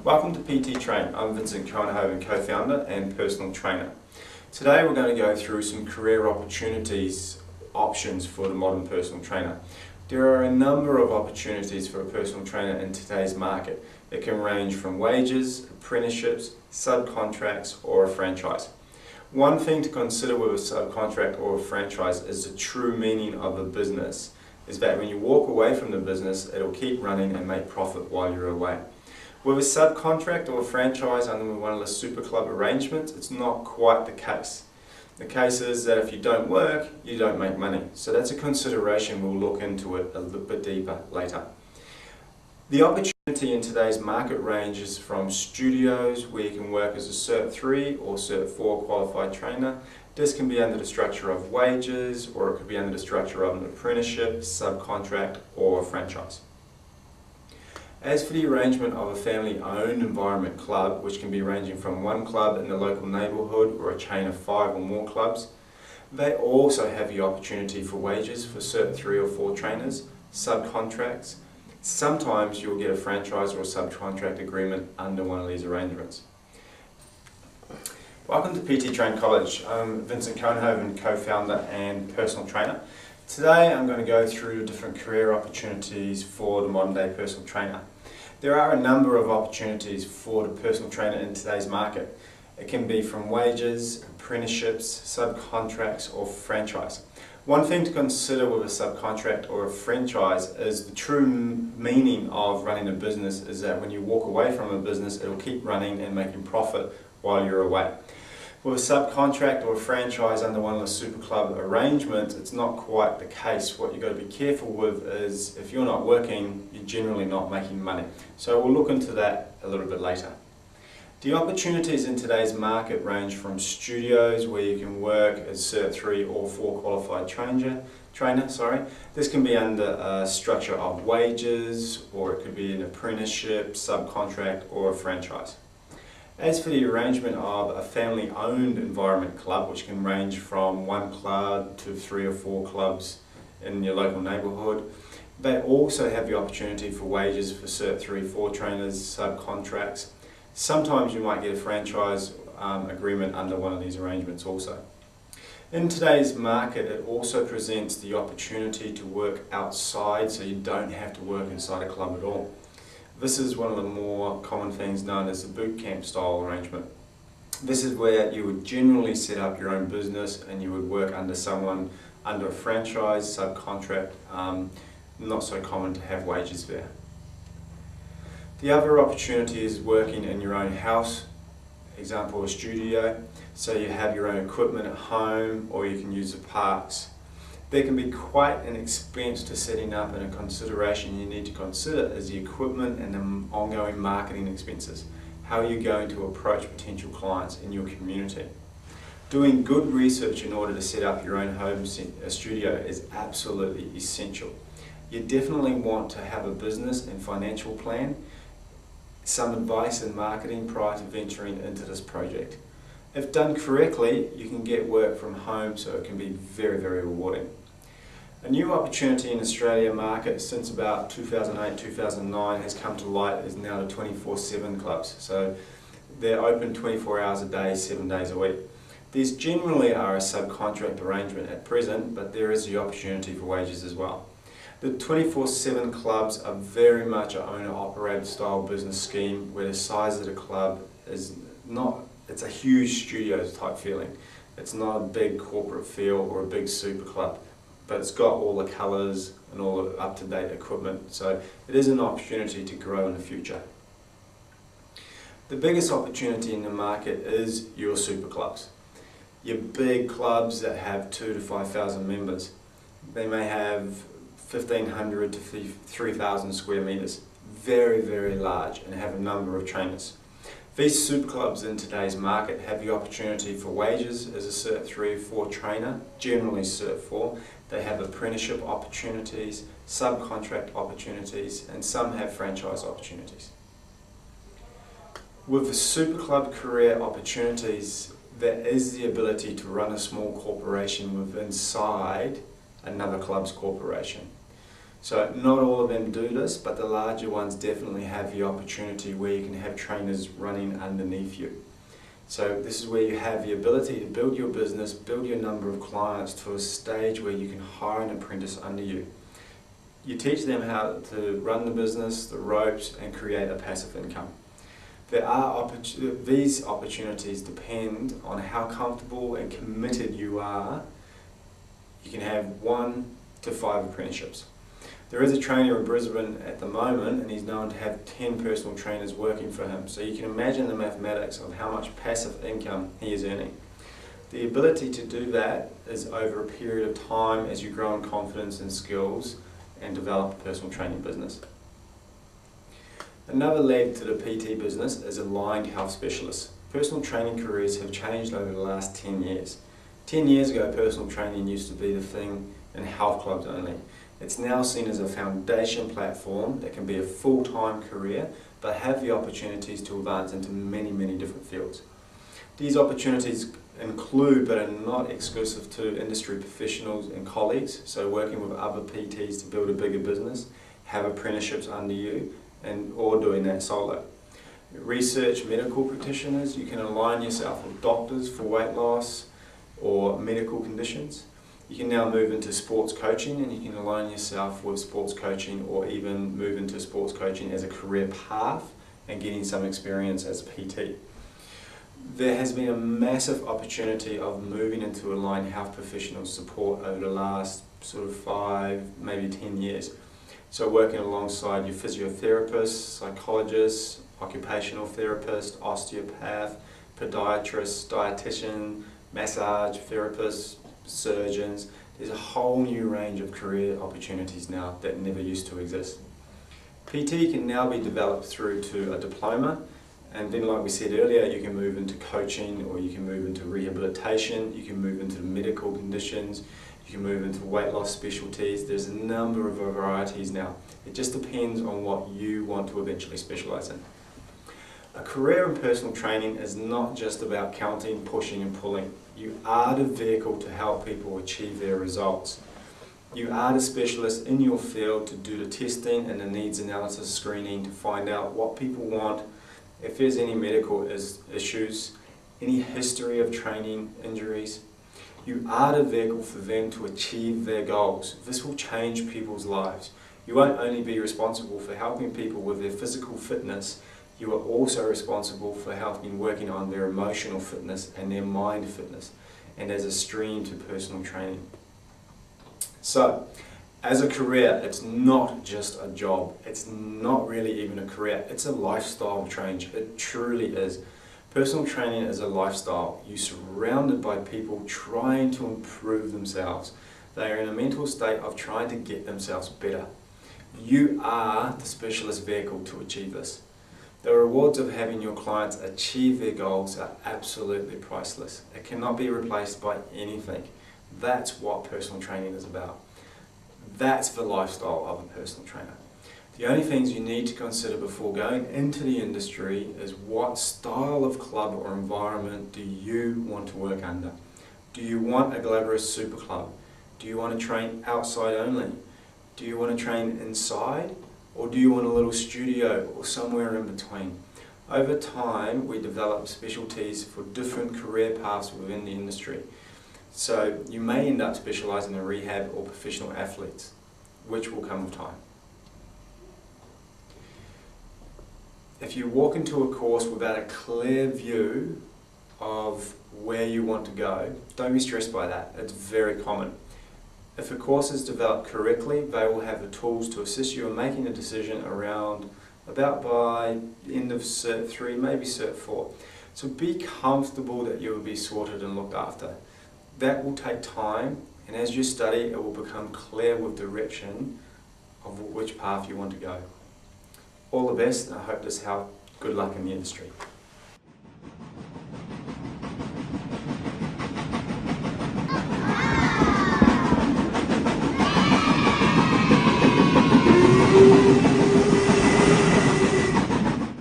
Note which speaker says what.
Speaker 1: Welcome to PT Train. I'm Vincent Cohenhoven, co-founder and personal trainer. Today we're going to go through some career options for the modern personal trainer. There are a number of opportunities for a personal trainer in today's market. It can range from wages, apprenticeships, subcontracts or a franchise. One thing to consider with a subcontract or a franchise is the true meaning of a business. Is that when you walk away from the business, it'll keep running and make profit while you're away. With a subcontract or a franchise under one of the super club arrangements, it's not quite the case. The case is that if you don't work, you don't make money. So that's a consideration. We'll look into it a little bit deeper later. The opportunity in today's market ranges from studios where you can work as a Cert 3 or Cert 4 qualified trainer. This can be under the structure of wages, or it could be under the structure of an apprenticeship, subcontract or a franchise. As for the arrangement of a family-owned environment club, which can be ranging from one club in the local neighbourhood or a chain of 5 or more clubs, they also have the opportunity for wages for Cert 3 or 4 trainers, subcontracts. Sometimes you'll get a franchise or a subcontract agreement under one of these arrangements. Welcome to PT Train College. I'm Vincent Cohenhoven, co-founder and personal trainer. Today I'm going to go through the different career opportunities for the modern day personal trainer. There are a number of opportunities for the personal trainer in today's market. It can be from wages, apprenticeships, subcontracts or franchise. One thing to consider with a subcontract or a franchise is the true meaning of running a business is that when you walk away from a business, it'll keep running and making profit while you're away. With a subcontract or a franchise under one of the super club arrangements, it's not quite the case. What you've got to be careful with is if you're not working, you're generally not making money. So we'll look into that a little bit later. The opportunities in today's market range from studios where you can work as Cert 3 or 4 qualified trainer. This can be under a structure of wages, or it could be an apprenticeship, subcontract or a franchise. As for the arrangement of a family-owned environment club, which can range from one club to 3 or 4 clubs in your local neighbourhood, they also have the opportunity for wages for Cert 3, 4 trainers, subcontracts. Sometimes you might get a franchise agreement under one of these arrangements also. In today's market, it also presents the opportunity to work outside, so you don't have to work inside a club at all. This is one of the more common things known as the boot camp style arrangement. This is where you would generally set up your own business and you would work under someone under a franchise, subcontract. Not so common to have wages there. The other opportunity is working in your own house, example a studio, so you have your own equipment at home or you can use the parks. There can be quite an expense to setting up, and a consideration you need to consider is the equipment and the ongoing marketing expenses. How are you going to approach potential clients in your community? Doing good research in order to set up your own home studio is absolutely essential. You definitely want to have a business and financial plan, some advice in marketing prior to venturing into this project. If done correctly, you can get work from home, so it can be very, very rewarding. A new opportunity in the Australia market since about 2008-2009 has come to light is now the 24/7 clubs. So they're open 24 hours a day, 7 days a week. These generally are a subcontract arrangement at present, but there is the opportunity for wages as well. The 24/7 clubs are very much an owner-operated style business scheme where the size of the club is not, it's a huge studio type feeling. It's not a big corporate feel or a big super club, but it's got all the colours and all the up-to-date equipment, so it is an opportunity to grow in the future. The biggest opportunity in the market is your super clubs. Your big clubs that have 2,000 to 5,000 members. They may have 1,500 to 3,000 square metres. Very, very large, and have a number of trainers. These super clubs in today's market have the opportunity for wages as a Cert 3 or 4 trainer, generally Cert 4. They have apprenticeship opportunities, subcontract opportunities, and some have franchise opportunities. With the super club career opportunities, there is the ability to run a small corporation inside another club's corporation. So not all of them do this, but the larger ones definitely have the opportunity where you can have trainers running underneath you. So this is where you have the ability to build your business, build your number of clients to a stage where you can hire an apprentice under you. You teach them how to run the business, the ropes, and create a passive income. These opportunities depend on how comfortable and committed you are. You can have 1 to 5 apprenticeships. There is a trainer in Brisbane at the moment, and he's known to have 10 personal trainers working for him. So you can imagine the mathematics of how much passive income he is earning. The ability to do that is over a period of time as you grow in confidence and skills and develop a personal training business. Another leg to the PT business is aligned health specialists. Personal training careers have changed over the last 10 years. 10 years ago, personal training used to be the thing in health clubs only. It's now seen as a foundation platform that can be a full-time career, but have the opportunities to advance into many, many different fields. These opportunities include, but are not exclusive to, industry professionals and colleagues, so working with other PTs to build a bigger business, have apprenticeships under you, or doing that solo. Research medical practitioners, you can align yourself with doctors for weight loss or medical conditions. You can now move into sports coaching, and you can align yourself with sports coaching, or even move into sports coaching as a career path and getting some experience as a PT. There has been a massive opportunity of moving into aligned health professional support over the last sort of 5, maybe 10 years. So working alongside your physiotherapists, psychologists, occupational therapist, osteopath, podiatrist, dietitian, massage therapists, surgeons. There's a whole new range of career opportunities now that never used to exist. PT can now be developed through to a diploma, and then like we said earlier, you can move into coaching, or you can move into rehabilitation, you can move into medical conditions, you can move into weight loss specialties. There's a number of varieties now. It just depends on what you want to eventually specialise in. A career in personal training is not just about counting, pushing and pulling. You are the vehicle to help people achieve their results. You are the specialist in your field to do the testing and the needs analysis screening to find out what people want, if there's any medical issues, any history of training injuries. You are the vehicle for them to achieve their goals. This will change people's lives. You won't only be responsible for helping people with their physical fitness, you are also responsible for helping working on their emotional fitness and their mind fitness, and as a stream to personal training. So, as a career, it's not just a job. It's not really even a career. It's a lifestyle change. It truly is. Personal training is a lifestyle. You're surrounded by people trying to improve themselves. They are in a mental state of trying to get themselves better. You are the specialist vehicle to achieve this. The rewards of having your clients achieve their goals are absolutely priceless. It cannot be replaced by anything. That's what personal training is about. That's the lifestyle of a personal trainer. The only things you need to consider before going into the industry is what style of club or environment do you want to work under? Do you want a glamorous super club? Do you want to train outside only? Do you want to train inside? Or do you want a little studio or somewhere in between? Over time, we develop specialties for different career paths within the industry. So you may end up specialising in rehab or professional athletes, which will come with time. If you walk into a course without a clear view of where you want to go, don't be stressed by that. It's very common. If a course is developed correctly, they will have the tools to assist you in making a decision around about by the end of Cert 3, maybe Cert 4. So be comfortable that you will be sorted and looked after. That will take time, and as you study, it will become clear with direction of which path you want to go. All the best, and I hope this helped. Good luck in the industry.